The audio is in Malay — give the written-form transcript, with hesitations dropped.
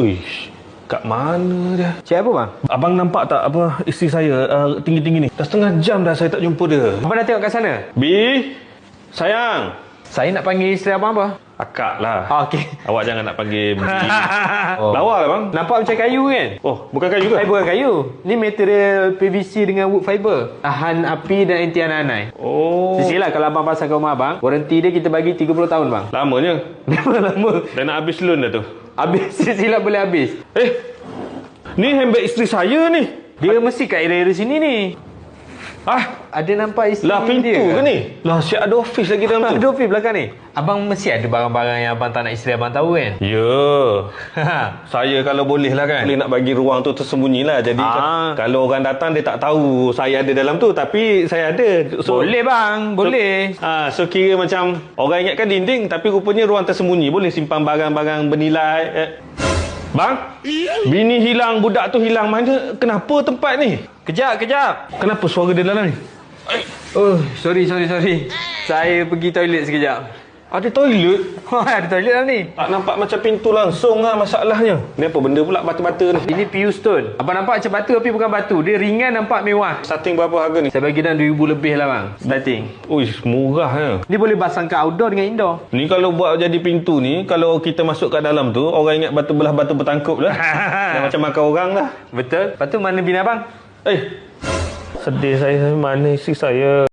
Uish, kat mana dia? Cik apa bang? Abang nampak tak apa isteri saya tinggi-tinggi ni? Dah setengah jam dah saya tak jumpa dia. Abang dah tengok kat sana? Bi, sayang. Saya nak panggil isteri abang apa? Akak lah. Okey. Awak jangan nak panggil Bi. Lawa lah bang. Nampak macam kayu kan? Oh, bukan kayu ke? Fiber kayu. Ni material PVC dengan wood fiber. Tahan api dan anti anai. Oh. Sisilah kalau abang pasang ke rumah abang, warranty dia kita bagi 30 tahun bang. Lamanya. Lama. Dah nak habis loan dah tu. Habis sisilah boleh habis. Ni handbag isteri saya ni. Dia mesti kat area-area sini ni. Ada nampak isteri Lah pintu dia ke ni? Lah siap ada office lagi dalam tu. Ada office belakang ni. Abang mesti ada barang-barang yang abang tak nak isteri abang tahu kan? Ya. Saya kalau boleh lah kan. Boleh nak bagi ruang tu tersembunyi lah. Jadi kalau orang datang dia tak tahu saya ada dalam tu. Tapi saya ada. So, Boleh bang, boleh. So kira macam orang ingatkan dinding tapi rupanya ruang tersembunyi. Boleh simpan barang-barang bernilai. Bang, bini hilang, budak tu hilang. Mana? Kenapa tempat ni? Kejap. Kenapa suara dia dalam ni? Oh, sorry. Saya pergi toilet sekejap. Ada toilet? Ada toilet dalam ni. Tak nampak macam pintu langsung lah masalahnya. Ni apa benda pula batu-batu ni? Ini PU stone. Abang nampak macam batu tapi bukan batu. Dia ringan nampak mewah. Starting berapa harga ni? Saya bagi dalam 2,000 lebih lah bang. Starting. Uish, murah ya. Ni boleh pasang ke outdoor dengan indoor. Ni kalau buat jadi pintu ni, kalau kita masuk kat dalam tu, orang ingat batu belah batu bertangkup lah. Dah macam makan orang lah. Betul. Lepas tu mana bini abang? Sedih saya, mana isteri saya?